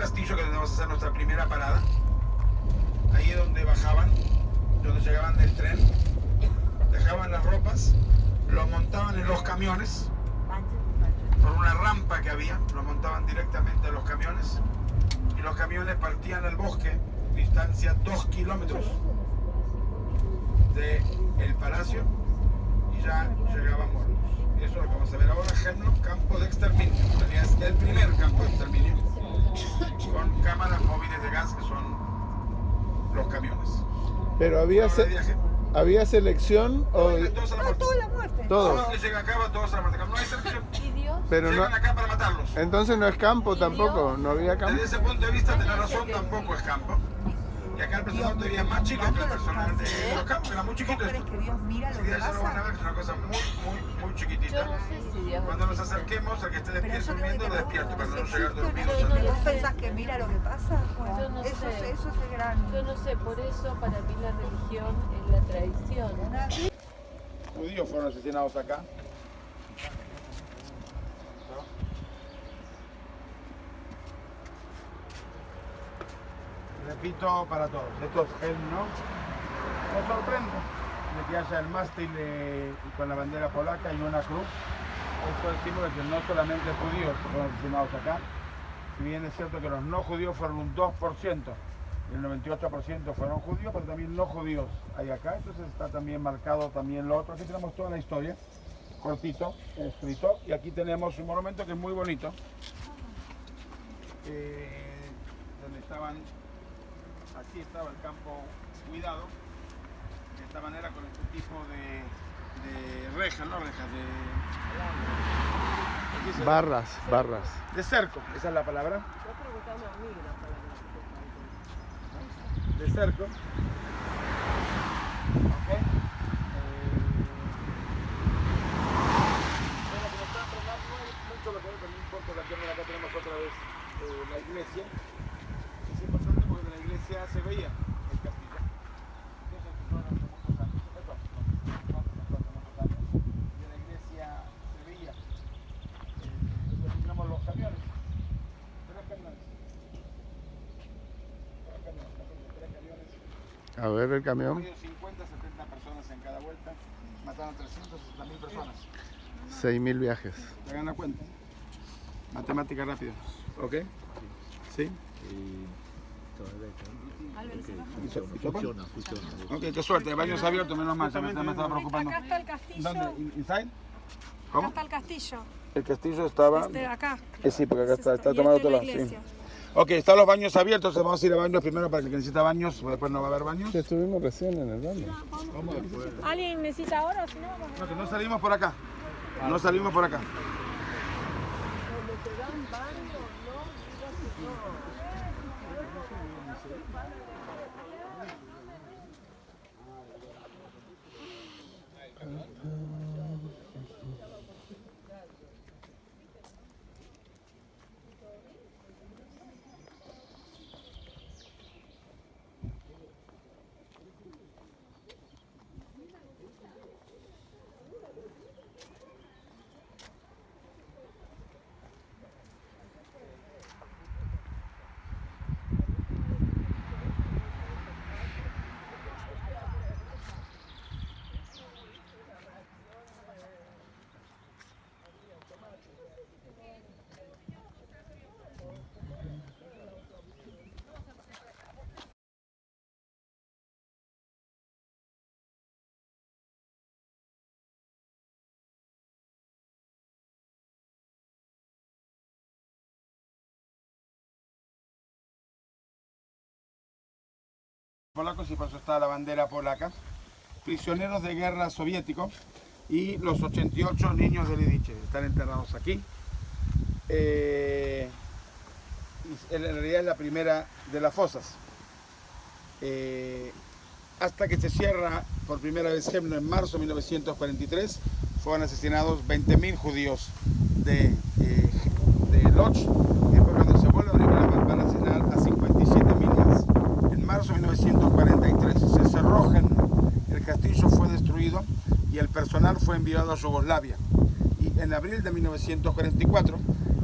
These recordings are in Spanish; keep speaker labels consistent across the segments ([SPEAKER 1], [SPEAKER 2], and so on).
[SPEAKER 1] Castillo, que vamos a hacer nuestra primera parada. Ahí es donde bajaban, donde llegaban del tren, dejaban las ropas, lo montaban en los camiones, por una rampa que había, lo montaban directamente en los camiones, y los camiones partían al bosque, distancia 2 kilómetros del palacio, y ya llegaban muertos. Eso es lo que vamos a ver ahora, Hemlock, campo de exterminio. En realidad es el primer campo de exterminio, con cámaras móviles de gas, que son los camiones.
[SPEAKER 2] Pero había selección o
[SPEAKER 1] Todos a la muerte.
[SPEAKER 3] Toda la muerte.
[SPEAKER 2] todos.
[SPEAKER 1] Todos los que llegan acá van todos a la muerte. No hay selección.
[SPEAKER 3] ¿Y Dios?
[SPEAKER 2] Pero no,
[SPEAKER 1] Llegan acá para matarlos.
[SPEAKER 2] entonces no es campo tampoco, no había campo.
[SPEAKER 1] Desde ese punto de vista, tenés razón, tampoco es campo. Y acá el personal todavía es más chico que el personal de los campos, era muy chiquito.
[SPEAKER 3] ¿Vos crees que Dios mira lo
[SPEAKER 1] Si
[SPEAKER 3] que
[SPEAKER 1] ya lo van a
[SPEAKER 3] pasa?
[SPEAKER 1] ver, es una cosa muy
[SPEAKER 4] Yo
[SPEAKER 1] chiquitita.
[SPEAKER 4] no sé si Dios...
[SPEAKER 1] Cuando nos acerquemos, el que esté
[SPEAKER 3] Pero
[SPEAKER 1] despierto
[SPEAKER 3] yo
[SPEAKER 1] durmiendo, lo
[SPEAKER 3] creo que
[SPEAKER 1] despierto, para no
[SPEAKER 3] ¿existe
[SPEAKER 1] llegar
[SPEAKER 3] o
[SPEAKER 1] dormidos.
[SPEAKER 3] no?
[SPEAKER 4] no
[SPEAKER 3] ¿Vos
[SPEAKER 4] sé.
[SPEAKER 3] pensás que mira lo que pasa? Bueno,
[SPEAKER 4] Yo no
[SPEAKER 3] eso
[SPEAKER 4] sé.
[SPEAKER 3] es el gran...
[SPEAKER 4] Yo no sé, por eso para mí la religión es la tradición.
[SPEAKER 1] Judíos fueron asesinados acá. Repito para todos, esto es Hemlock. Nos sorprende de que haya el mástil con la bandera polaca y una cruz. Esto decimos de que no solamente judíos fueron asesinados acá, si bien es cierto que los no judíos fueron un 2%, y el 98% fueron judíos, pero también no judíos hay acá, entonces está también marcado también lo otro. Aquí tenemos toda la historia, cortito, escrito, y aquí tenemos un monumento que es muy bonito, donde estaban, aquí estaba el campo cuidado, de esta manera con este tipo de rejas, no rejas,
[SPEAKER 2] Barras.
[SPEAKER 1] de cerco, esa es la palabra. De cerco. Ok. Bueno, como está entrenando, no hay mucho lo que ver, pero no importa, acá tenemos otra vez la iglesia. Es importante porque de la iglesia se veía el castillo. Entonces, fueron hace muchos años, y de la iglesia se veía. Aquí tenemos los camiones. Tres camiones.
[SPEAKER 2] A ver el camión.
[SPEAKER 1] 50, 70 personas en cada vuelta, mataron 360.000 personas.
[SPEAKER 2] 6.000 viajes.
[SPEAKER 1] ¿Te hagan la cuenta? Matemática rápida. ¿Ok? ¿Sí?
[SPEAKER 5] Funciona.
[SPEAKER 1] Ok, qué suerte. Baños abiertos, menos mal. Me estaba preocupando.
[SPEAKER 6] Acá está el castillo.
[SPEAKER 1] ¿Dónde? ¿Inside?
[SPEAKER 6] Acá
[SPEAKER 1] ¿Cómo?
[SPEAKER 6] está el castillo.
[SPEAKER 1] El castillo estaba...
[SPEAKER 6] Este de acá.
[SPEAKER 1] Sí, porque acá está
[SPEAKER 6] Y
[SPEAKER 1] tomado
[SPEAKER 6] este
[SPEAKER 1] todo
[SPEAKER 6] es la
[SPEAKER 1] lado. Sí.
[SPEAKER 6] iglesia.
[SPEAKER 1] Ok, están los baños abiertos. Vamos a ir a baños primero para el que necesita baños. Después no va a haber baños.
[SPEAKER 2] Que estuvimos recién en el baño.
[SPEAKER 6] ¿Alguien necesita ahora o si no vamos a...
[SPEAKER 1] No, que no salimos por acá. No salimos por acá. Polacos y por eso está la bandera polaca, prisioneros de guerra soviéticos y los 88 niños de Lidice están enterrados aquí. En realidad es la primera de las fosas. Hasta que se cierra por primera vez Hemlock en marzo de 1943, fueron asesinados 20.000 judíos de Lodz. Después cuando se vuelve a abrir van a asesinar a 57.000 más. En marzo de 1943 se cerró Hemlock, el castillo fue destruido y el personal fue enviado a Yugoslavia. Y en abril de 1944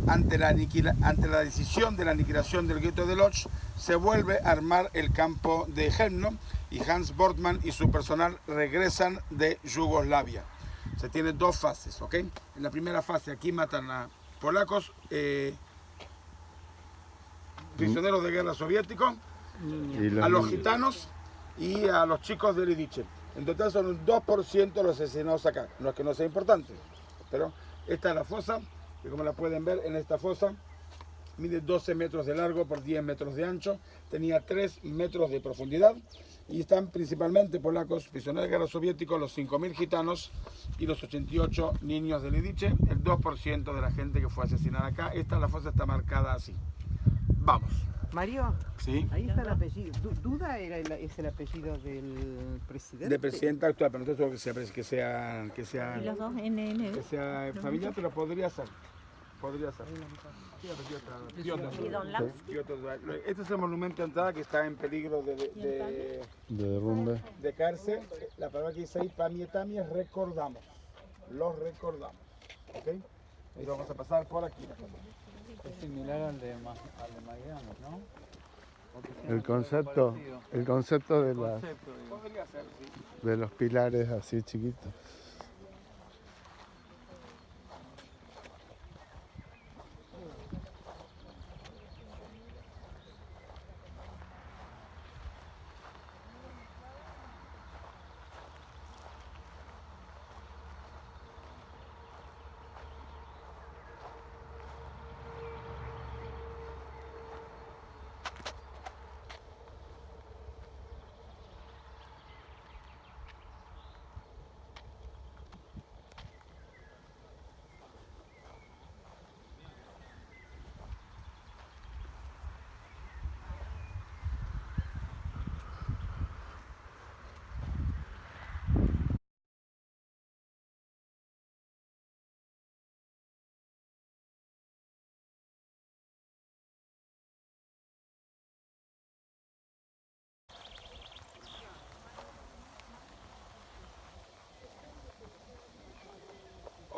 [SPEAKER 1] ante la decisión de la aniquilación del gueto de Lodz, se vuelve a armar el campo de Chelmno y Hans Bortmann y su personal regresan de Yugoslavia. Se tiene dos fases, ¿ok? En la primera fase aquí matan a polacos, prisioneros de guerra soviéticos, a los gitanos y a los chicos de Lidice. En total son un 2% de los asesinados acá. No es que no sea importante, pero esta es la fosa, que como la pueden ver, en esta fosa mide 12 metros de largo por 10 metros de ancho, tenía 3 metros de profundidad y están principalmente polacos, prisioneros de guerra soviéticos, los 5.000 gitanos y los 88 niños de Lidice, el 2% de la gente que fue asesinada acá. La fosa está marcada así. Vamos.
[SPEAKER 7] Mario,
[SPEAKER 1] ¿Sí?
[SPEAKER 7] ahí está el apellido. ¿Duda es el apellido del presidente?
[SPEAKER 1] De presidente actual, pero no estoy seguro que sea
[SPEAKER 6] Y los dos NN.
[SPEAKER 1] que sea familiar, pero podría ser. Podría ser. Este es el monumento de entrada que está en peligro
[SPEAKER 2] De derrumbe.
[SPEAKER 1] de caerse. La palabra que dice ahí, Pamietami, es recordamos. Los recordamos. ¿Ok? Y vamos a pasar por aquí.
[SPEAKER 5] Es similar al de Mariano, ¿no?
[SPEAKER 2] El concepto de
[SPEAKER 1] Podría ser, sí.
[SPEAKER 2] los pilares así chiquitos.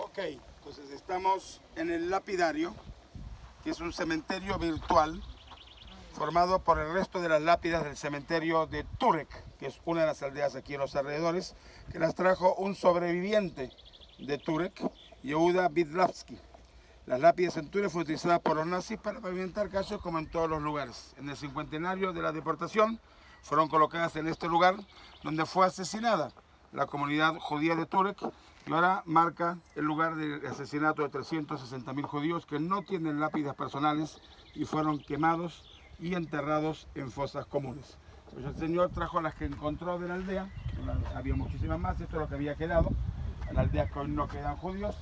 [SPEAKER 1] Ok, entonces estamos en el lapidario, que es un cementerio virtual formado por el resto de las lápidas del cementerio de Turek, que es una de las aldeas aquí en los alrededores, que las trajo un sobreviviente de Turek, Yehuda Bidlavsky. Las lápidas en Turek fueron utilizadas por los nazis para pavimentar calles como en todos los lugares. En el cincuentenario de la deportación fueron colocadas en este lugar donde fue asesinada la comunidad judía de Turek, y ahora marca el lugar del asesinato de 360.000 judíos que no tienen lápidas personales y fueron quemados y enterrados en fosas comunes. Pues el Señor trajo las que encontró de la aldea, había muchísimas más, esto es lo que había quedado, en la aldea que hoy no quedan judíos,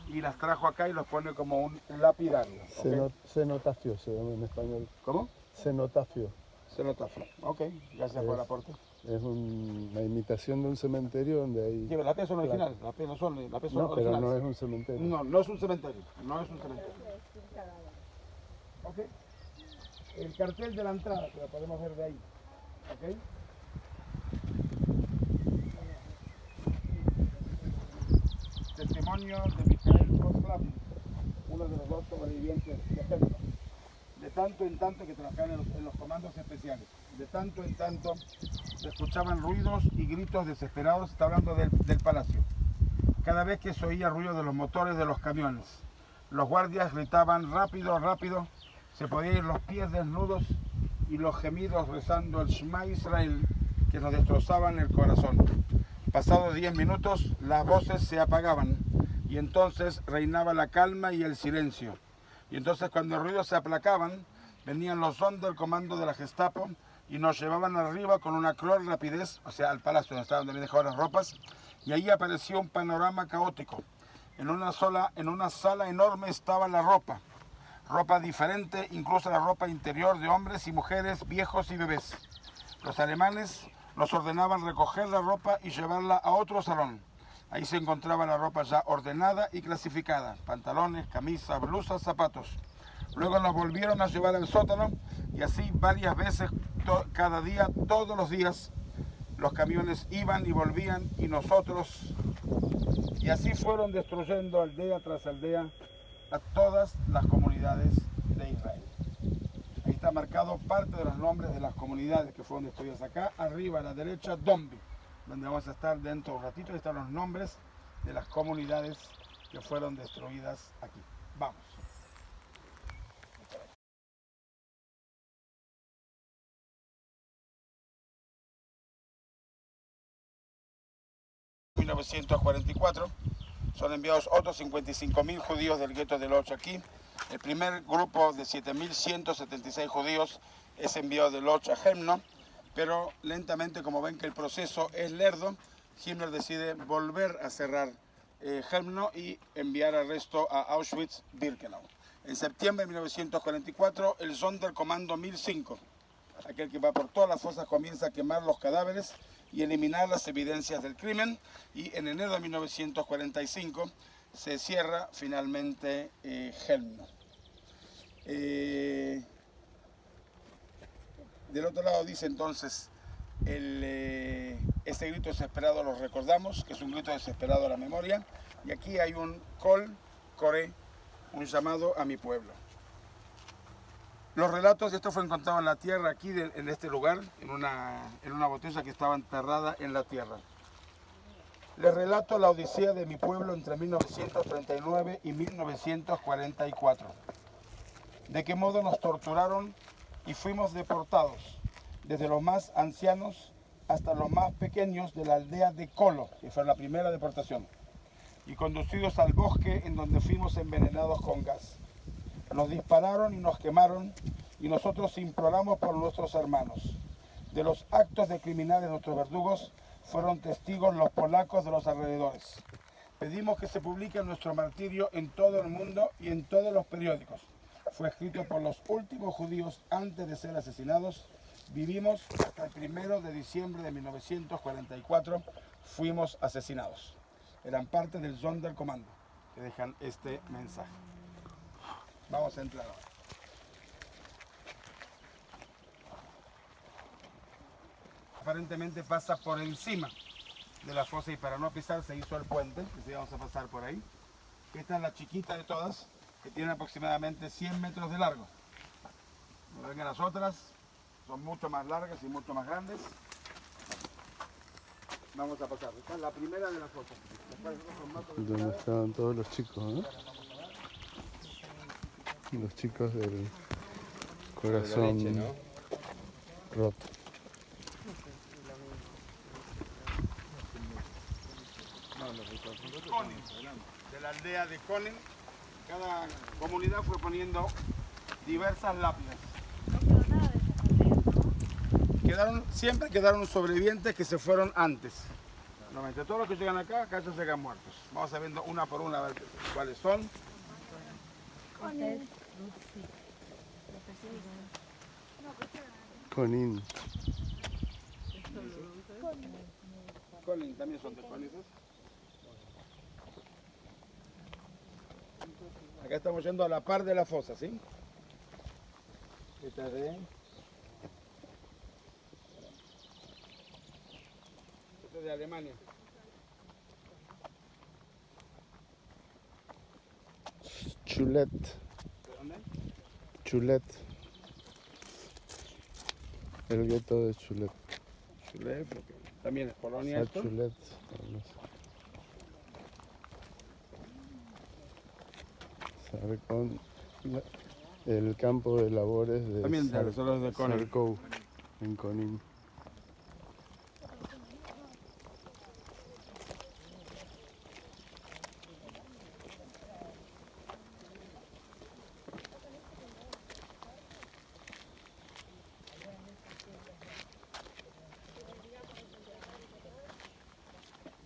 [SPEAKER 1] y las trajo acá y los pone como un lapidario. ¿Okay?
[SPEAKER 2] Cenotafio se llama en español.
[SPEAKER 1] ¿Cómo?
[SPEAKER 2] Cenotafio.
[SPEAKER 1] Cenotafio. Ok, gracias por el aporte.
[SPEAKER 2] Es una imitación de un cementerio donde hay...
[SPEAKER 1] Sí, las lápidas son originales, las lápidas no son
[SPEAKER 2] No, pero
[SPEAKER 1] originales.
[SPEAKER 2] no es un cementerio.
[SPEAKER 1] No, no es un cementerio, no es un cementerio. Ok. El cartel de la entrada, que lo podemos ver de ahí. Ok. Testimonio de Mijael Roslavin, uno de los dos sobrevivientes de Chelmno. De tanto en tanto que trabajaban en los comandos especiales, de tanto en tanto se escuchaban ruidos y gritos desesperados. Está hablando del palacio. Cada vez que se oía ruido de los motores de los camiones, los guardias gritaban rápido, rápido, se podían ir los pies desnudos y los gemidos rezando el Shema Israel que nos destrozaban el corazón. Pasados 10 minutos las voces se apagaban y entonces reinaba la calma y el silencio. Y entonces cuando el ruido se aplacaban, venían los hombres del comando de la Gestapo y nos llevaban arriba con una cruel rapidez, o sea, al palacio donde estaban también dejadas las ropas, y ahí apareció un panorama caótico. En una sala enorme estaba la ropa diferente, incluso la ropa interior de hombres y mujeres, viejos y bebés. Los alemanes nos ordenaban recoger la ropa y llevarla a otro salón. Ahí se encontraba la ropa ya ordenada y clasificada, pantalones, camisas, blusas, zapatos. Luego nos volvieron a llevar al sótano y así varias veces, cada día, todos los días, los camiones iban y volvían y nosotros, y así fueron destruyendo aldea tras aldea a todas las comunidades de Israel. Ahí está marcado parte de los nombres de las comunidades que fueron destruidas acá. Arriba a la derecha, Dombi, donde vamos a estar dentro de un ratito. Ahí están los nombres de las comunidades que fueron destruidas aquí. Vamos. 1944 son enviados otros 55.000 judíos del gueto de Lodz aquí. El primer grupo de 7.176 judíos es enviado de Lodz a Hemno, pero lentamente, como ven que el proceso es lerdo, Himmler decide volver a cerrar Hemno y enviar al resto a Auschwitz-Birkenau. En septiembre de 1944, el Sonderkommando 1005, aquel que va por todas las fosas, comienza a quemar los cadáveres y eliminar las evidencias del crimen, y en enero de 1945 se cierra finalmente Hemno. Del otro lado dice entonces, este grito desesperado lo recordamos, que es un grito desesperado a la memoria, y aquí hay un Kol Koreh, un llamado a mi pueblo. Los relatos, esto fue encontrado en la tierra aquí, en este lugar, en una botella que estaba enterrada en la tierra. Les relato la odisea de mi pueblo entre 1939 y 1944. De qué modo nos torturaron y fuimos deportados, desde los más ancianos hasta los más pequeños de la aldea de Kolo, que fue la primera deportación, y conducidos al bosque en donde fuimos envenenados con gas. Nos dispararon y nos quemaron, y nosotros imploramos por nuestros hermanos. De los actos de criminales de nuestros verdugos fueron testigos los polacos de los alrededores. Pedimos que se publique nuestro martirio en todo el mundo y en todos los periódicos. Fue escrito por los últimos judíos antes de ser asesinados. Vivimos hasta el 1 de diciembre de 1944. Fuimos asesinados. Eran parte del Sonderkommando que dejan este mensaje. Vamos a entrar ahora. Aparentemente pasa por encima de la fosa, y para no pisar se hizo el puente, que sí vamos a pasar por ahí. Esta es la chiquita de todas, que tiene aproximadamente 100 metros de largo. No vengan las otras, son mucho más largas y mucho más grandes. Vamos a pasar. Esta es la primera de las fosas.
[SPEAKER 2] Donde estaban todos los chicos, ¿no? Los chicos del corazón
[SPEAKER 8] leche, ¿no?
[SPEAKER 2] roto.
[SPEAKER 1] Konin, de la aldea de Konin. Cada comunidad fue poniendo diversas lápidas. Siempre quedaron sobrevivientes que se fueron antes. Normalmente todos los que llegan acá ya llegan muertos. Vamos a ver una por una a ver cuáles son.
[SPEAKER 2] Konin.
[SPEAKER 1] Konin, también son de Konin. Acá estamos yendo a la par de la fosa, ¿sí? Esta es de Alemania.
[SPEAKER 2] Chulet.
[SPEAKER 1] ¿De dónde?
[SPEAKER 2] Chulet. El gueto de Chulet.
[SPEAKER 1] Chulet, porque también es Polonia esto.
[SPEAKER 2] Chulet. No sé. Sarkov, el campo de labores de
[SPEAKER 1] También de los de Konin.
[SPEAKER 2] Sarkov, en Konin.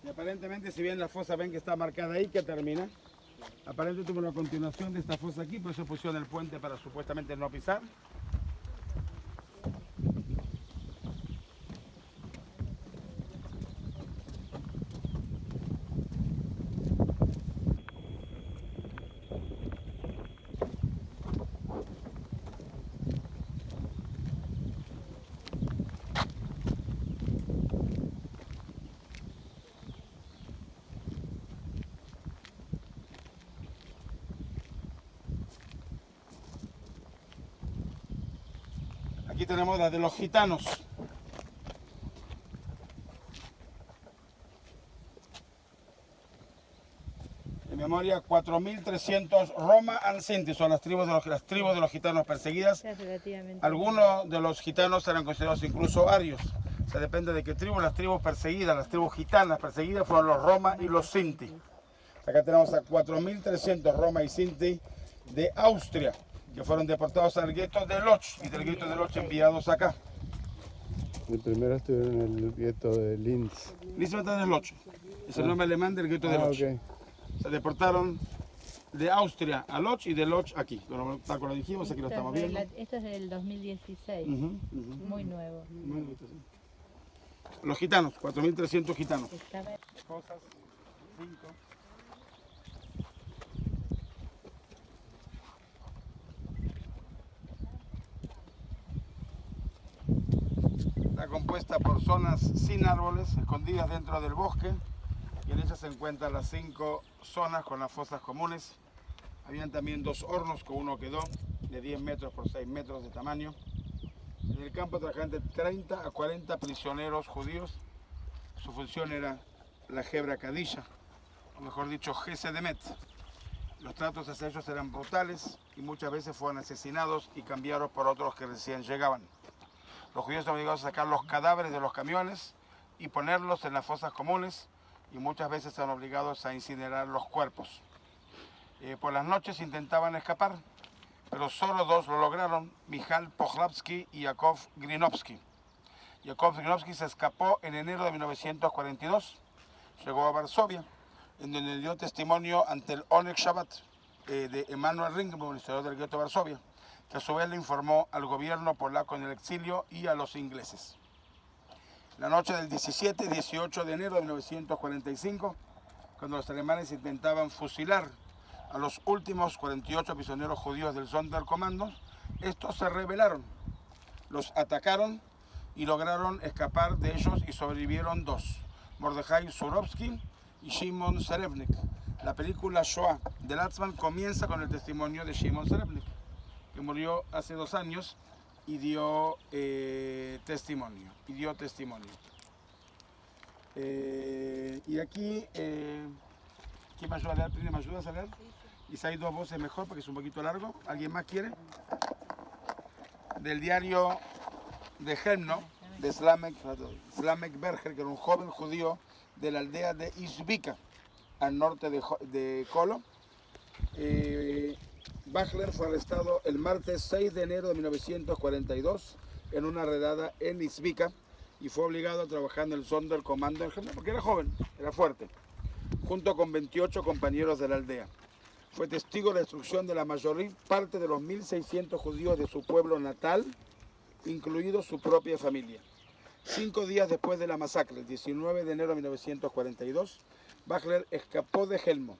[SPEAKER 1] Y aparentemente, si bien la fosa ven que está marcada ahí, que termina, aparentemente tuvo la continuación de esta fosa aquí, por eso pusieron el puente para supuestamente no pisar. Aquí tenemos la de los gitanos. De memoria, 4.300 Roma and Sinti, son las tribus de los gitanos perseguidas.
[SPEAKER 4] Es relativamente.
[SPEAKER 1] Algunos de los gitanos eran considerados incluso arios. O sea, depende de qué tribu. Las tribus perseguidas, las tribus gitanas perseguidas fueron los Roma y los Sinti. Acá tenemos a 4.300 Roma y Sinti de Austria, que fueron deportados al gueto de Lodz y del gueto de Lodz enviados acá.
[SPEAKER 2] El primero estuvieron en el gueto de Linz.
[SPEAKER 1] Linz de Lodz. Es el nombre alemán del gueto de Lodz.
[SPEAKER 2] Ok.
[SPEAKER 1] Se deportaron de Austria a Lodz y de Lodz aquí. Tal como lo dijimos, aquí lo estamos viendo.
[SPEAKER 4] Esto es del 2016, muy nuevo.
[SPEAKER 1] Los gitanos, 4.300 gitanos.
[SPEAKER 4] Estaba-
[SPEAKER 1] Cosas, 5. Está compuesta por zonas sin árboles, escondidas dentro del bosque, y en ellas se encuentran las 5 zonas con las fosas comunes. Habían también 2 hornos, con uno quedó, de 10 metros por 6 metros de tamaño. En el campo trabajaban de 30 a 40 prisioneros judíos. Su función era la Hebra Kadisha, o mejor dicho, Gesed Emet. Los tratos hacia ellos eran brutales y muchas veces fueron asesinados y cambiados por otros que recién llegaban. Los judíos estaban obligados a sacar los cadáveres de los camiones y ponerlos en las fosas comunes, y muchas veces eran obligados a incinerar los cuerpos. Por las noches intentaban escapar, pero solo 2 lo lograron, Michal Pochlapsky y Yakov Grinovsky. Yakov Grinovsky se escapó en enero de 1942, llegó a Varsovia, en donde dio testimonio ante el Oneg Shabbat de Emanuel Ringelblum, el historiador del gueto de Varsovia, que a su vez le informó al gobierno polaco en el exilio y a los ingleses. La noche del 17 y 18 de enero de 1945, cuando los alemanes intentaban fusilar a los últimos 48 prisioneros judíos del Sonderkommando, estos se rebelaron, los atacaron y lograron escapar de ellos, y sobrevivieron 2, Mordechai Surovsky y Shimon Serebnik. La película Shoah de Latzman comienza con el testimonio de Shimon Serebnik, que murió hace 2 años y dio testimonio. Y aquí, ¿quién me ayuda a leer? ¿Me ayudas a leer? Y si hay 2 voces mejor porque es un poquito largo. ¿Alguien más quiere? Del diario de Helmno, de Slamek Berger, que era un joven judío de la aldea de Izbika, al norte de Kolo. Bachler fue arrestado el martes 6 de enero de 1942 en una redada en Izbika, y fue obligado a trabajar en el Sonderkommando en Helmno porque era joven, era fuerte, junto con 28 compañeros de la aldea. Fue testigo de la destrucción de la mayor parte de los 1.600 judíos de su pueblo natal, incluido su propia familia. 5 días después de la masacre, el 19 de enero de 1942, Bachler escapó de Helmno.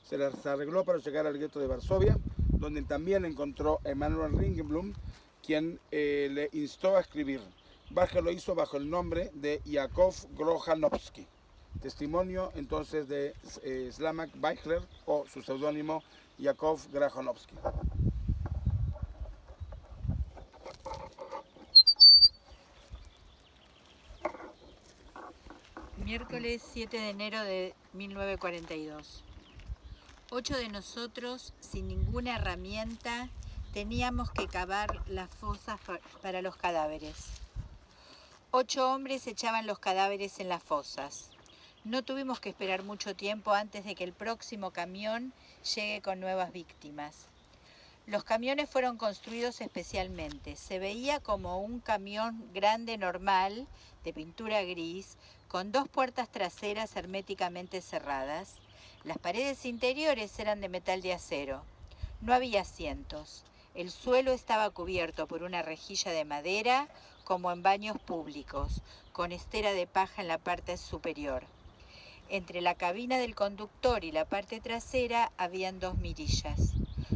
[SPEAKER 1] Se las arregló para llegar al gueto de Varsovia, donde también encontró a Emanuel Ringelblum, quien le instó a escribir. Bachler lo hizo bajo el nombre de Yakov Grojanowski. Testimonio entonces de Slamek Bachler, o su seudónimo Yakov Grojanowski.
[SPEAKER 8] Miércoles 7 de enero de 1942. 8 de nosotros, sin ninguna herramienta, teníamos que cavar las fosas para los cadáveres. 8 hombres echaban los cadáveres en las fosas. No tuvimos que esperar mucho tiempo antes de que el próximo camión llegue con nuevas víctimas. Los camiones fueron construidos especialmente. Se veía como un camión grande normal, de pintura gris, con 2 puertas traseras herméticamente cerradas. Las paredes interiores eran de metal de acero. No había asientos. El suelo estaba cubierto por una rejilla de madera, como en baños públicos, con estera de paja en la parte superior. Entre la cabina del conductor y la parte trasera habían 2 mirillas.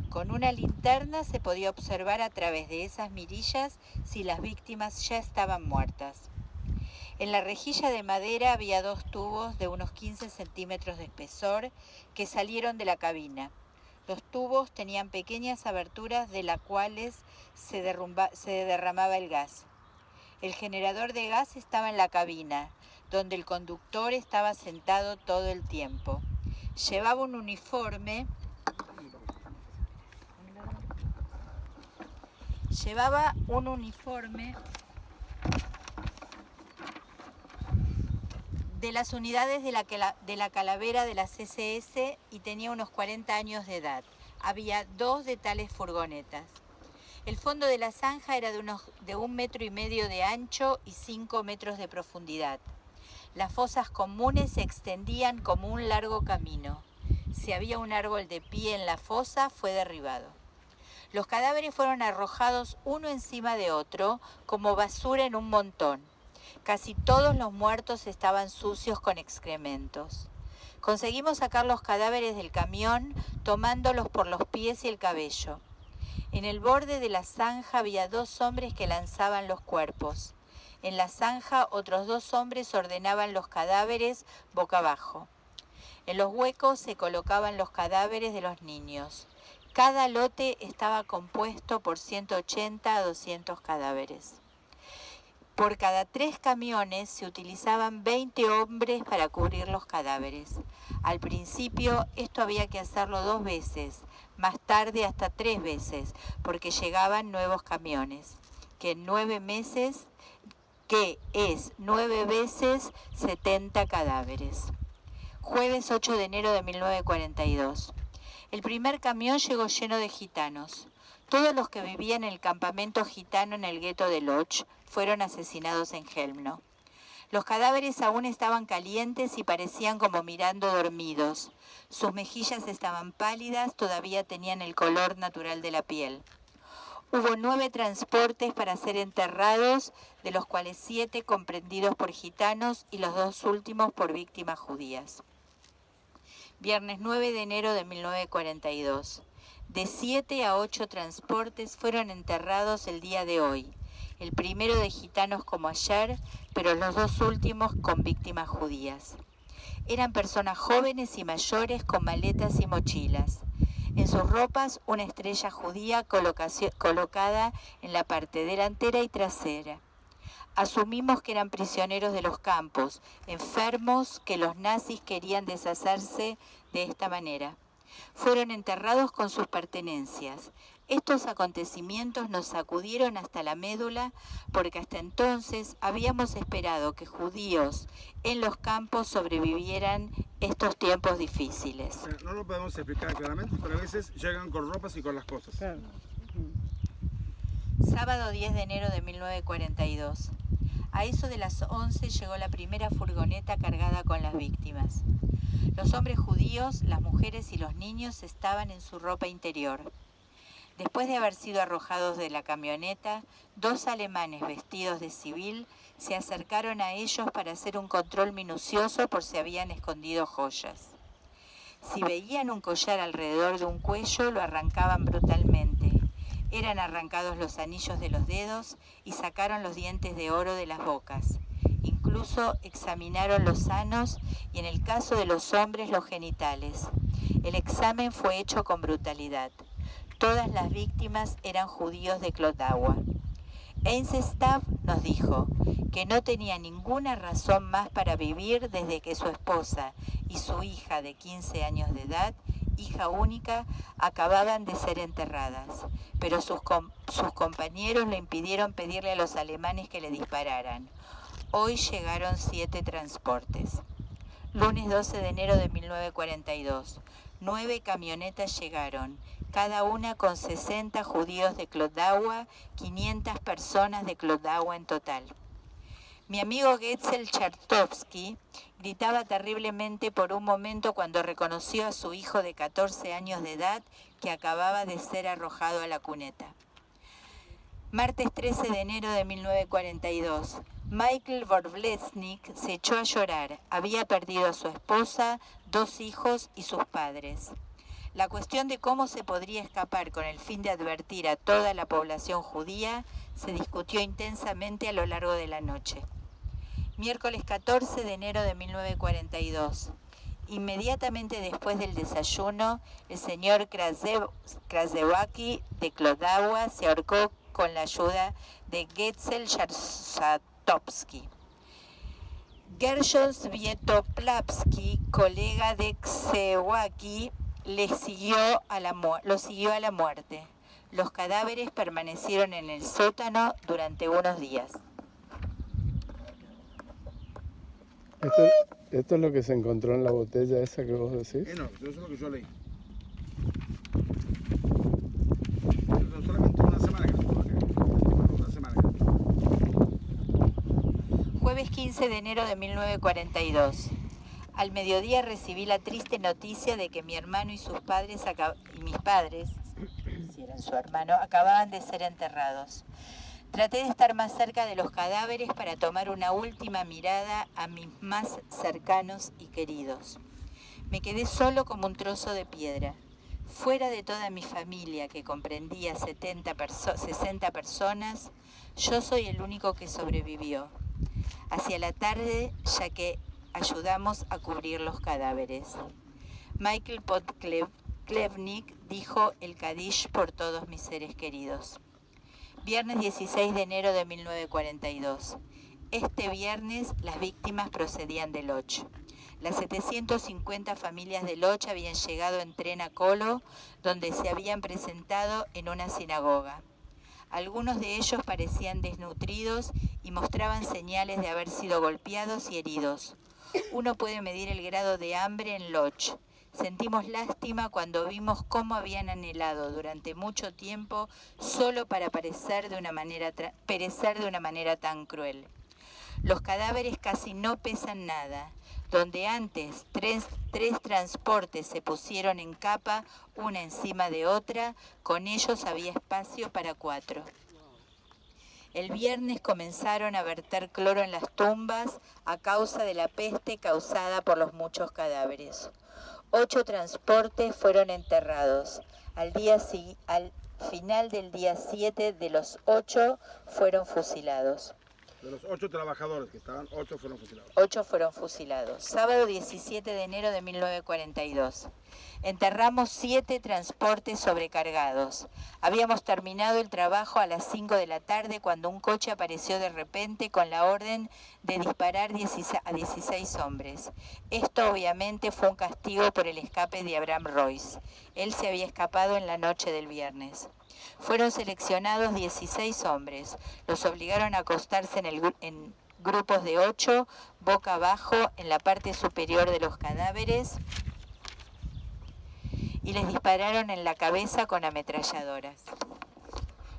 [SPEAKER 8] Con una linterna se podía observar a través de esas mirillas si las víctimas ya estaban muertas. En la rejilla de madera había 2 tubos de unos 15 centímetros de espesor que salieron de la cabina. Los tubos tenían pequeñas aberturas de las cuales se derramaba el gas. El generador de gas estaba en la cabina, donde el conductor estaba sentado todo el tiempo. Llevaba un uniforme de las unidades de la Calavera de las SS y tenía unos 40 años de edad. Había 2 de tales furgonetas. El fondo de la zanja era de 1,5 metros de ancho y 5 metros de profundidad. Las fosas comunes se extendían como un largo camino. Si había un árbol de pie en la fosa, fue derribado. Los cadáveres fueron arrojados uno encima de otro, como basura en un montón. Casi todos los muertos estaban sucios con excrementos. Conseguimos sacar los cadáveres del camión, tomándolos por los pies y el cabello. En el borde de la zanja había 2 hombres que lanzaban los cuerpos. En la zanja otros 2 hombres ordenaban los cadáveres boca abajo. En los huecos se colocaban los cadáveres de los niños. Cada lote estaba compuesto por 180 a 200 cadáveres. Por cada 3 camiones se utilizaban 20 hombres para cubrir los cadáveres. Al principio esto había que hacerlo 2 veces, más tarde hasta 3 veces, porque llegaban nuevos camiones, que es 9 veces 70 cadáveres. Jueves 8 de enero de 1942. El primer camión llegó lleno de gitanos. Todos los que vivían en el campamento gitano en el gueto de Lodz fueron asesinados en Chelmno. Los cadáveres aún estaban calientes y parecían como mirando dormidos. Sus mejillas estaban pálidas, todavía tenían el color natural de la piel. Hubo 9 transportes para ser enterrados, de los cuales 7 comprendidos por gitanos y los 2 últimos por víctimas judías. Viernes 9 de enero de 1942. De 7 a 8 transportes fueron enterrados el día de hoy. El primero de gitanos como ayer, pero los 2 últimos con víctimas judías. Eran personas jóvenes y mayores con maletas y mochilas. En sus ropas una estrella judía colocada en la parte delantera y trasera. Asumimos que eran prisioneros de los campos, enfermos que los nazis querían deshacerse de esta manera. Fueron enterrados con sus pertenencias. Estos acontecimientos nos sacudieron hasta la médula porque hasta entonces habíamos esperado que judíos en los campos sobrevivieran estos tiempos difíciles.
[SPEAKER 1] No lo podemos explicar claramente, pero a veces llegan con ropas y con las cosas.
[SPEAKER 7] Claro.
[SPEAKER 8] Sábado 10 de enero de 1942. A eso de las 11 llegó la primera furgoneta cargada con las víctimas. Los hombres judíos, las mujeres y los niños estaban en su ropa interior. Después de haber sido arrojados de la camioneta, 2 alemanes vestidos de civil se acercaron a ellos para hacer un control minucioso por si habían escondido joyas. Si veían un collar alrededor de un cuello, lo arrancaban brutalmente. Eran arrancados los anillos de los dedos y sacaron los dientes de oro de las bocas. Incluso examinaron los anos y en el caso de los hombres los genitales. El examen fue hecho con brutalidad. Todas las víctimas eran judíos de Klodawa. Eisenstadt nos dijo que no tenía ninguna razón más para vivir desde que su esposa y su hija de 15 años de edad, hija única, acababan de ser enterradas, pero sus compañeros le impidieron pedirle a los alemanes que le dispararan. Hoy llegaron 7 transportes. Lunes 12 de enero de 1942. 9 camionetas llegaron, cada una con 60 judíos de Klodawa, 500 personas de Klodawa en total. Mi amigo Getzel Chartovsky gritaba terriblemente por un momento cuando reconoció a su hijo de 14 años de edad que acababa de ser arrojado a la cuneta. Martes 13 de enero de 1942. Michael Vorblesnik se echó a llorar. Había perdido a su esposa, 2 hijos y sus padres. La cuestión de cómo se podría escapar con el fin de advertir a toda la población judía se discutió intensamente a lo largo de la noche. Miércoles 14 de enero de 1942. Inmediatamente después del desayuno, el señor Krasewacki de Klodawa se ahorcó con la ayuda de Getzel Szatovski. Gershon Swietoplavski, colega de Krasewacki, lo siguió a la muerte. Los cadáveres permanecieron en el sótano durante unos días.
[SPEAKER 2] Esto es lo que se encontró en la botella esa que vos decís.
[SPEAKER 1] No, eso es lo que yo leí. No solamente una semana que estuvo acá. Una semana.
[SPEAKER 8] Jueves 15 de enero de 1942. Al mediodía recibí la triste noticia de que mi hermano y mis padres, si eran su hermano, acababan de ser enterrados. Traté de estar más cerca de los cadáveres para tomar una última mirada a mis más cercanos y queridos. Me quedé solo como un trozo de piedra. Fuera de toda mi familia, que comprendía 60 personas, yo soy el único que sobrevivió. Hacia la tarde, ya que ayudamos a cubrir los cadáveres. Michael Podklevnik dijo el Kadish por todos mis seres queridos. Viernes 16 de enero de 1942. Este viernes las víctimas procedían de Lodz. Las 750 familias de Lodz habían llegado en tren a Kolo, donde se habían presentado en una sinagoga. Algunos de ellos parecían desnutridos y mostraban señales de haber sido golpeados y heridos. Uno puede medir el grado de hambre en Lodz. Sentimos lástima cuando vimos cómo habían anhelado durante mucho tiempo solo para perecer de una manera tan cruel. Los cadáveres casi no pesan nada. Donde antes tres transportes se pusieron en capa, una encima de otra, con ellos había espacio para 4. El viernes comenzaron a verter cloro en las tumbas a causa de la peste causada por los muchos cadáveres. 8 transportes fueron enterrados. Al final del día 7 de los 8 fueron fusilados.
[SPEAKER 1] De los 8 trabajadores que estaban, 8 fueron fusilados.
[SPEAKER 8] 8 fueron fusilados. Sábado 17 de enero de 1942. Enterramos 7 transportes sobrecargados. Habíamos terminado el trabajo a las 5 de la tarde cuando un coche apareció de repente con la orden de disparar a 16 hombres. Esto obviamente fue un castigo por el escape de Abraham Royce. Él se había escapado en la noche del viernes. Fueron seleccionados 16 hombres. Los obligaron a acostarse en grupos de 8, boca abajo, en la parte superior de los cadáveres, y les dispararon en la cabeza con ametralladoras.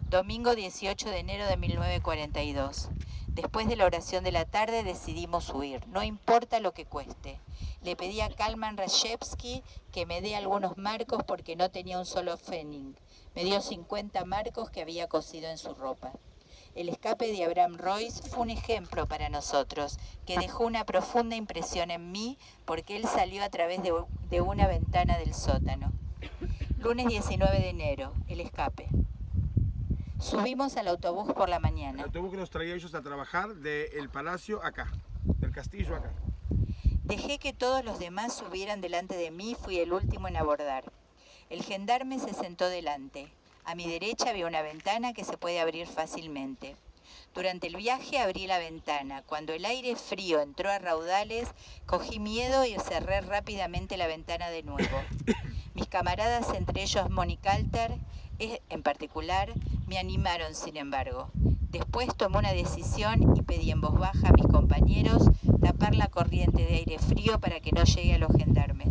[SPEAKER 8] Domingo 18 de enero de 1942. Después de la oración de la tarde decidimos huir, no importa lo que cueste. Le pedí a Kalman Rashevsky que me dé algunos marcos porque no tenía un solo pfennig. Me dio 50 marcos que había cosido en su ropa. El escape de Abraham Royce fue un ejemplo para nosotros, que dejó una profunda impresión en mí porque él salió a través de una ventana del sótano. Lunes 19 de enero, el escape. Subimos al autobús por la mañana.
[SPEAKER 1] El autobús que nos traía ellos a trabajar del palacio acá, del castillo acá.
[SPEAKER 8] Dejé que todos los demás subieran delante de mí, fui el último en abordar. El gendarme se sentó delante. A mi derecha había una ventana que se puede abrir fácilmente. Durante el viaje abrí la ventana. Cuando el aire frío entró a raudales, cogí miedo y cerré rápidamente la ventana de nuevo. Mis camaradas, entre ellos Moni Kalter, en particular, me animaron, sin embargo. Después tomé una decisión y pedí en voz baja a mis compañeros tapar la corriente de aire frío para que no llegue a los gendarmes.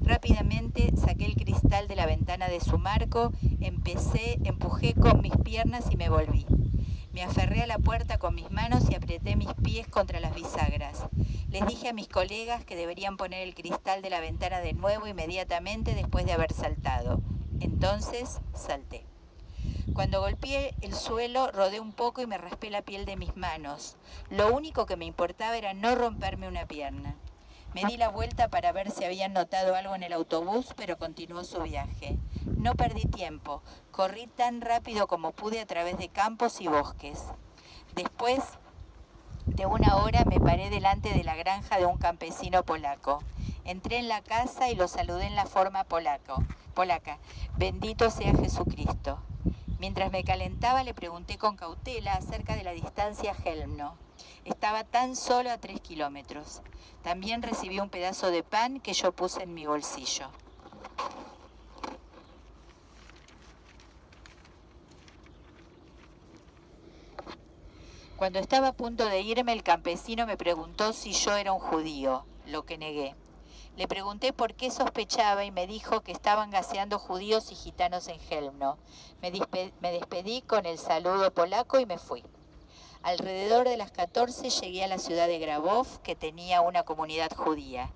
[SPEAKER 8] Rápidamente saqué el cristal de la ventana de su marco, empujé con mis piernas y me volví. Me aferré a la puerta con mis manos y apreté mis pies contra las bisagras. Les dije a mis colegas que deberían poner el cristal de la ventana de nuevo inmediatamente después de haber saltado. Entonces salté. Cuando golpeé el suelo, rodé un poco y me raspé la piel de mis manos. Lo único que me importaba era no romperme una pierna. Me di la vuelta para ver si habían notado algo en el autobús, pero continuó su viaje. No perdí tiempo. Corrí tan rápido como pude a través de campos y bosques. Después de una hora me paré delante de la granja de un campesino polaco. Entré en la casa y lo saludé en la forma polaca. Bendito sea Jesucristo. Mientras me calentaba le pregunté con cautela acerca de la distancia a Chełmno. Estaba tan solo a 3 kilómetros. También recibí un pedazo de pan que yo puse en mi bolsillo. Cuando estaba a punto de irme, el campesino me preguntó si yo era un judío, lo que negué. Le pregunté por qué sospechaba y me dijo que estaban gaseando judíos y gitanos en Chełmno. Me despedí con el saludo polaco y me fui. Alrededor de las 14 llegué a la ciudad de Grabów, que tenía una comunidad judía.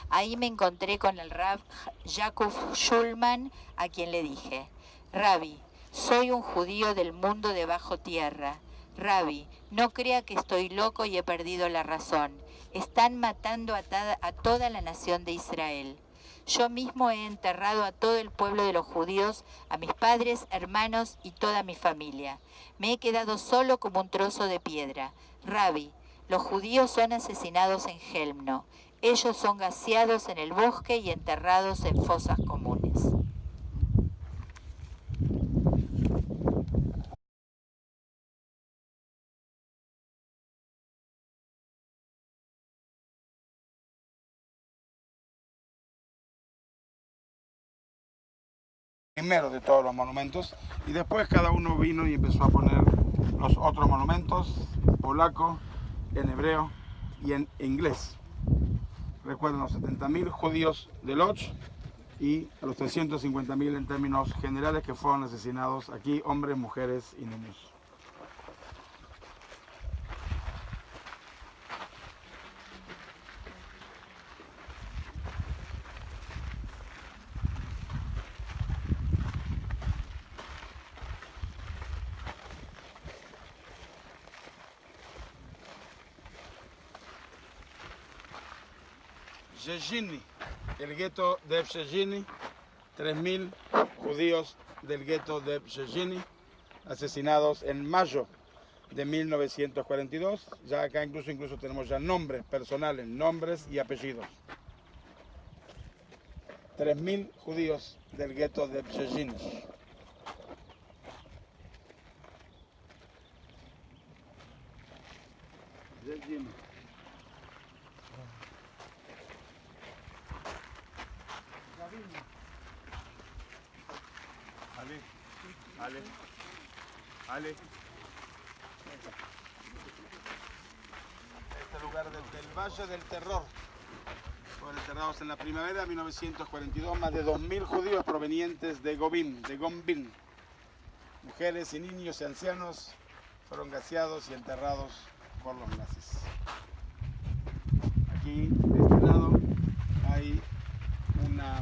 [SPEAKER 8] Ahí me encontré con el Rab Jakub Schulman, a quien le dije: Rabbi, soy un judío del mundo de bajo tierra. Rabbi, no crea que estoy loco y he perdido la razón. Están matando a toda la nación de Israel. Yo mismo he enterrado a todo el pueblo de los judíos, a mis padres, hermanos y toda mi familia. Me he quedado solo como un trozo de piedra. Rabbi, los judíos son asesinados en Chełmno. Ellos son gaseados en el bosque y enterrados en fosas comunes.
[SPEAKER 1] Primero de todos los monumentos, y después cada uno vino y empezó a poner los otros monumentos, polaco, en hebreo y en inglés. Recuerden los 70.000 judíos de Lodz y a los 350.000 en términos generales que fueron asesinados aquí, hombres, mujeres y niños. Przejrziny, el gueto de Przejrziny, 3.000 judíos del gueto de Przejrziny, asesinados en mayo de 1942. Ya acá incluso tenemos ya nombres personales, nombres y apellidos. 3.000 judíos del gueto de Przejrziny. Ale. Este lugar del Valle del Terror. Fueron enterrados en la primavera de 1942 más de 2.000 judíos provenientes de Gombin. Mujeres y niños y ancianos fueron gaseados y enterrados por los nazis. Aquí, de este lado, hay una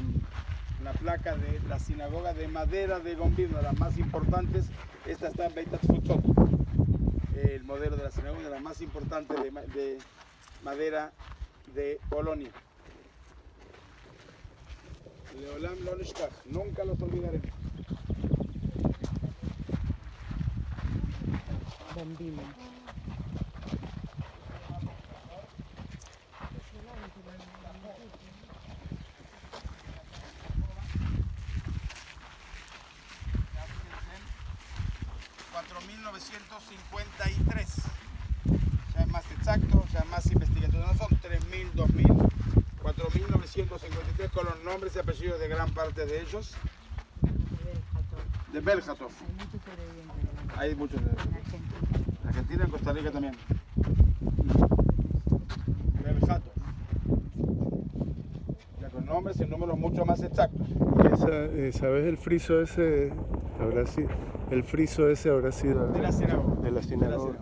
[SPEAKER 1] placa de la sinagoga de madera de Gombin, una de las más importantes. Esta está en Beit Atfutzot, el modelo de la sinagoga, de las más importantes de madera de Polonia. Leolam lo nishkach, nunca los olvidaremos.
[SPEAKER 7] Bombino.
[SPEAKER 1] 4.953, ya es más exacto, ya es más investigativo, no son 3.000, 2.000, 4.953 con los nombres y apellidos de gran parte de ellos. De Belhatov. Hay muchos sobrevivientes. En Argentina, en Costa Rica también. Belhatov. Ya con nombres y números mucho más exactos.
[SPEAKER 2] ¿Sabes el friso ese? Habrá sido, el friso ese habrá sido
[SPEAKER 1] de la sinagoga.
[SPEAKER 2] De la sinagoga.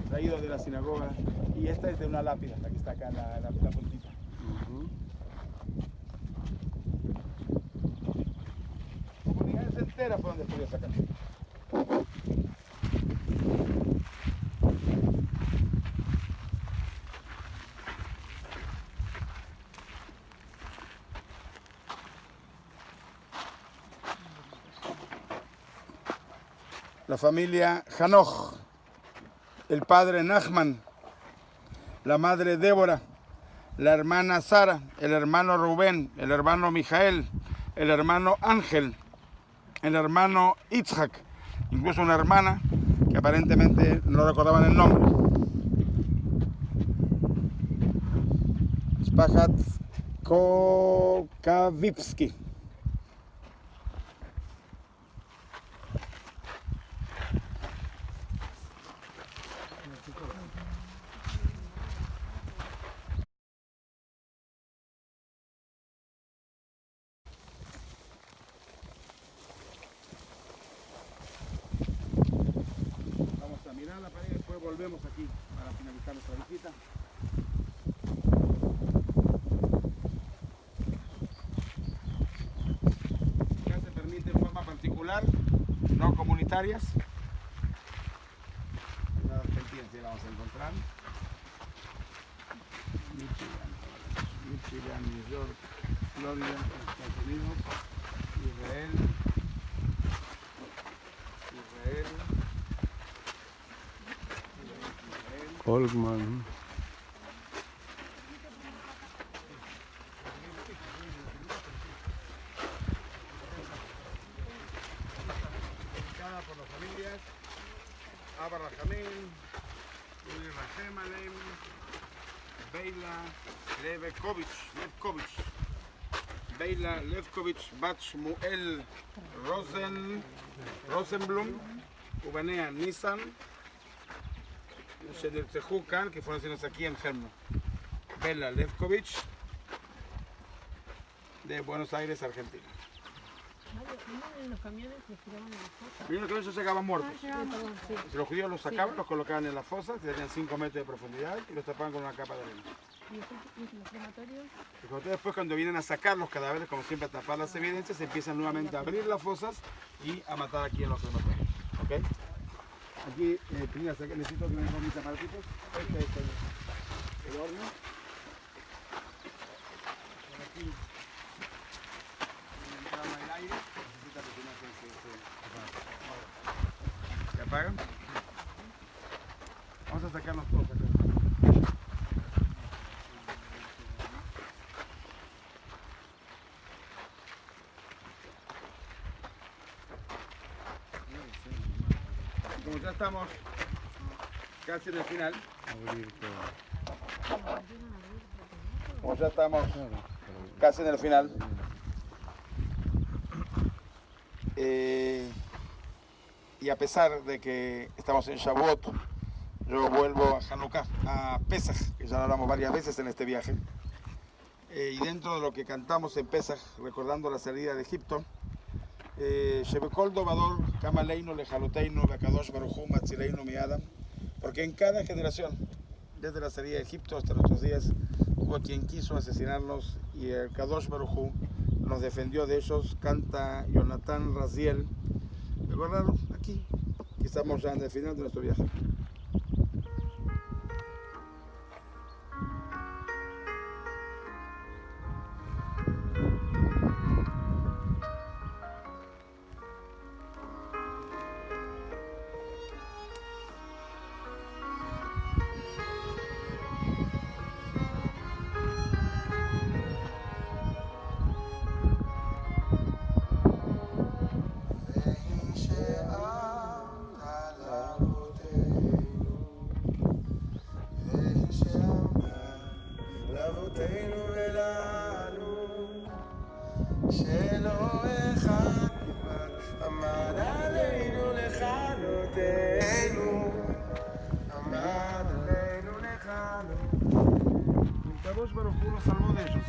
[SPEAKER 1] Traído de la sinagoga. Y esta es de una lápida, la que está acá, la puntita. Comunidades enteras fueron destruidas acá. La familia Hanoch, el padre Nachman, la madre Débora, la hermana Sara, el hermano Rubén, el hermano Mijael, el hermano Ángel, el hermano Itzhak, incluso una hermana que aparentemente no recordaban el nombre. Spajat Kokavitsky. Vamos a mirar la pared y después volvemos aquí para finalizar nuestra visita. Acá se permite en forma particular, no comunitarias. En la Argentina sí la vamos a encontrar. Michigan, New York, Florida, Estados Unidos, Israel.
[SPEAKER 2] Goldman.
[SPEAKER 1] Por las familias Abba Rahamim, Uri Rahem Aleim, Beila Levkovich, Beila Levkovich, Bat Shmuel Rosenblum, Ubanea Nissan, שנרצחו כאן, que fueron nacidos aquí en Germo. Bela Levkovich, de Buenos Aires, Argentina.
[SPEAKER 4] En los camiones los tiraban en las fosas.
[SPEAKER 1] Primero que ellos llegaban muertos.
[SPEAKER 4] Perdón, sí.
[SPEAKER 1] Si los judíos los sacaban, los colocaban en las fosas, que tenían 5 metros de profundidad, y los tapaban con una capa de arena.
[SPEAKER 4] ¿Y los crematorios?
[SPEAKER 1] Después, cuando vienen a sacar los cadáveres, como siempre a tapar las evidencias, empiezan nuevamente a abrir las fosas y a matar aquí en los crematorios. ¿Okay? Aquí, necesito que me den mis aparatitos. Este es el horno. Por aquí entramos el aire. Necesita que se apagan. Vamos a sacarnos todos acá. Como ya estamos casi en el final, como ya estamos casi en el final, y a pesar de que estamos en Shavuot, yo vuelvo a Hanukkah, a Pesach, que ya lo hablamos varias veces en este viaje, y dentro de lo que cantamos en Pesach, recordando la salida de Egipto, Shebekol Dovador, Kamaleinu, Lejaloteinu, Bekadosh Baruchu, Matzileinu, Miadam, porque en cada generación, desde la salida de Egipto hasta nuestros días, hubo quien quiso asesinarnos y el Kadosh Baruchu nos defendió de ellos. Canta Jonathan Raziel. Recordaron aquí, que estamos ya en el final de nuestro viaje. Kadosh Baruj Hu nos salvó de ellos.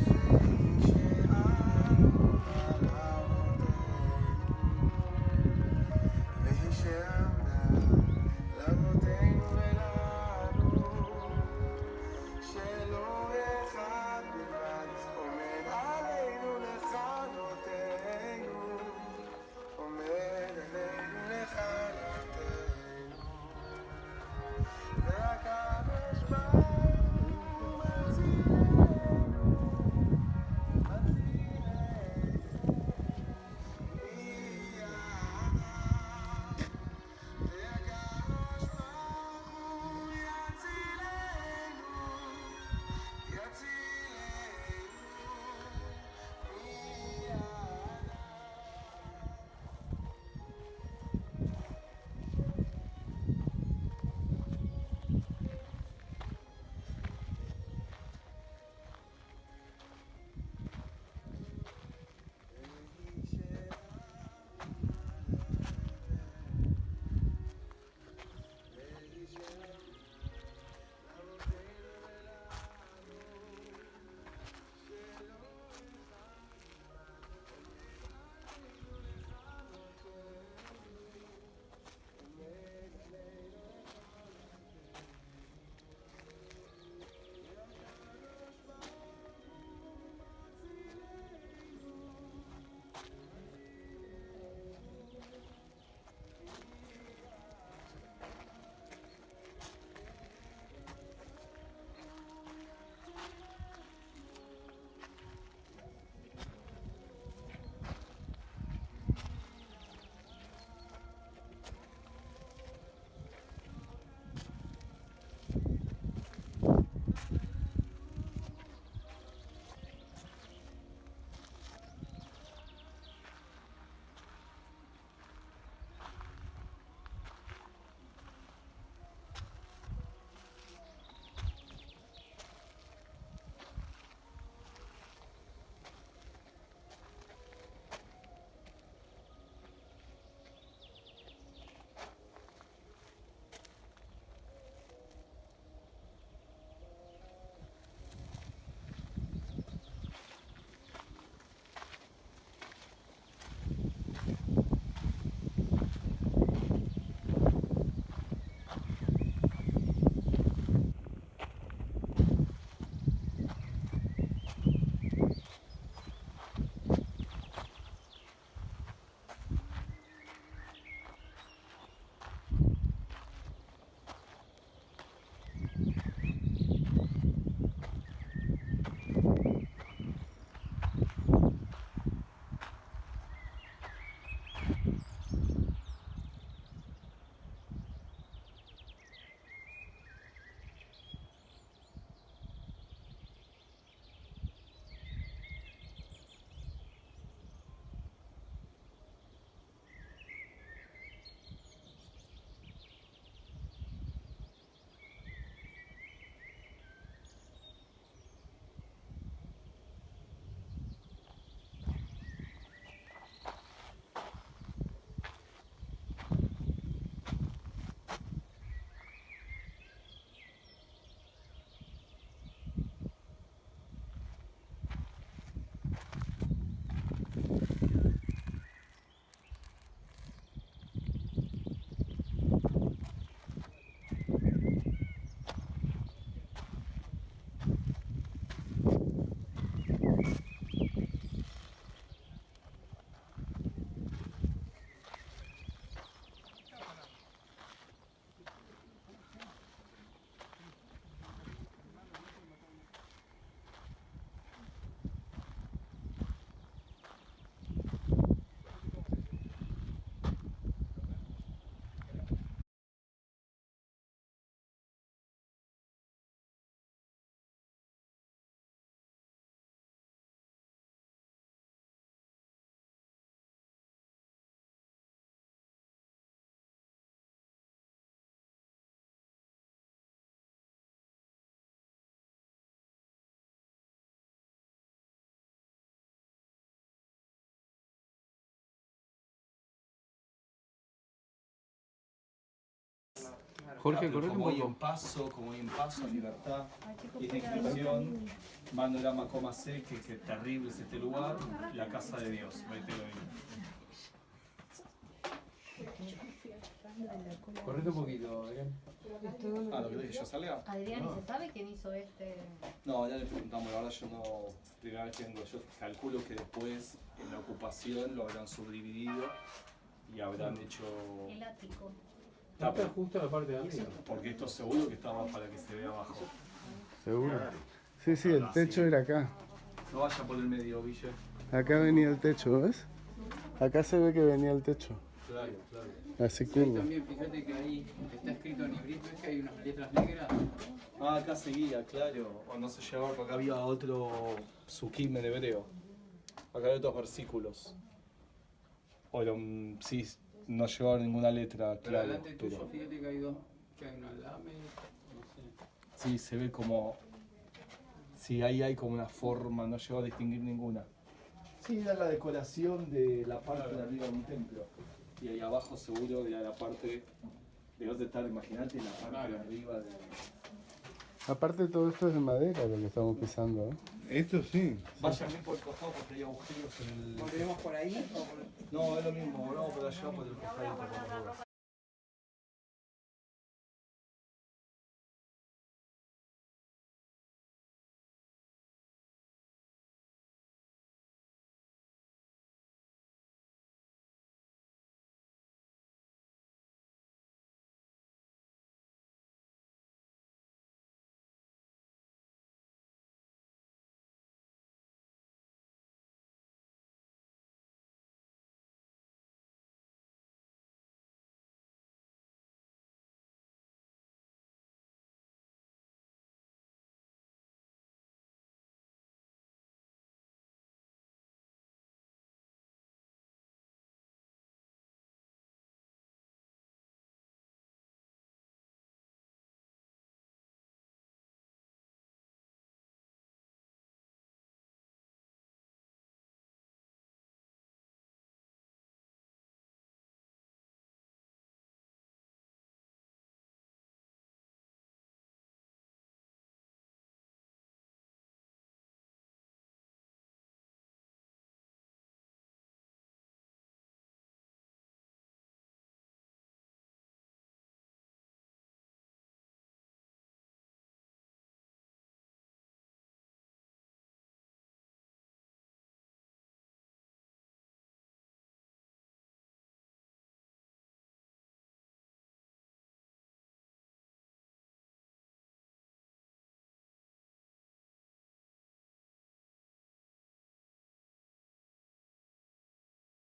[SPEAKER 5] Jorge, correte un
[SPEAKER 9] como hay
[SPEAKER 5] poco.
[SPEAKER 9] en paso, libertad. Y esta inscripción, Manorama Coma C, que terrible es este lugar, la casa de Dios. Mételo ahí.
[SPEAKER 5] Correte un poquito, Adrián.
[SPEAKER 9] Ah, ¿lo querés que yo salga?
[SPEAKER 4] Adrián, ¿y se sabe quién hizo este?
[SPEAKER 9] No, ya le preguntamos, la verdad yo no, primera vez que vengo, yo calculo que después en la ocupación lo habrán subdividido y habrán hecho...
[SPEAKER 4] El ático.
[SPEAKER 5] Está justo la parte de arriba.
[SPEAKER 9] Porque esto seguro que estaba para que se vea abajo.
[SPEAKER 2] ¿Seguro? Sí, sí, el techo era acá.
[SPEAKER 9] No vaya por el medio, Ville.
[SPEAKER 2] Acá venía el techo, ¿ves? Acá se ve que venía el techo.
[SPEAKER 9] Claro, claro.
[SPEAKER 2] Así
[SPEAKER 5] Sí,
[SPEAKER 2] curvo.
[SPEAKER 5] también fíjate que ahí está escrito en hebreo, es que hay unas letras negras.
[SPEAKER 9] Ah, acá seguía, claro. O no se llevaba, porque acá había otro sukim en hebreo. Acá hay otros versículos. Bueno, sí, no llevaba ninguna letra,
[SPEAKER 5] Pero
[SPEAKER 9] claro.
[SPEAKER 5] delante tuyo,
[SPEAKER 9] Pero
[SPEAKER 5] fíjate que hay dos, que hay una lame, no sé.
[SPEAKER 9] sí, se ve como... Sí, ahí hay como una forma, no llegó a distinguir ninguna. Sí, era la decoración de la parte de arriba de un templo. Y ahí abajo seguro era la parte... Debes de estar, imagínate, la parte de arriba de...
[SPEAKER 2] Aparte todo esto es de madera lo que estamos pisando, ¿eh?
[SPEAKER 1] Esto sí.
[SPEAKER 9] Vayan bien por el costado porque hay agujeros en el...
[SPEAKER 7] ¿Volvemos por ahí? O por...
[SPEAKER 9] No, es lo mismo, no, por allá por el costadito por las dudas.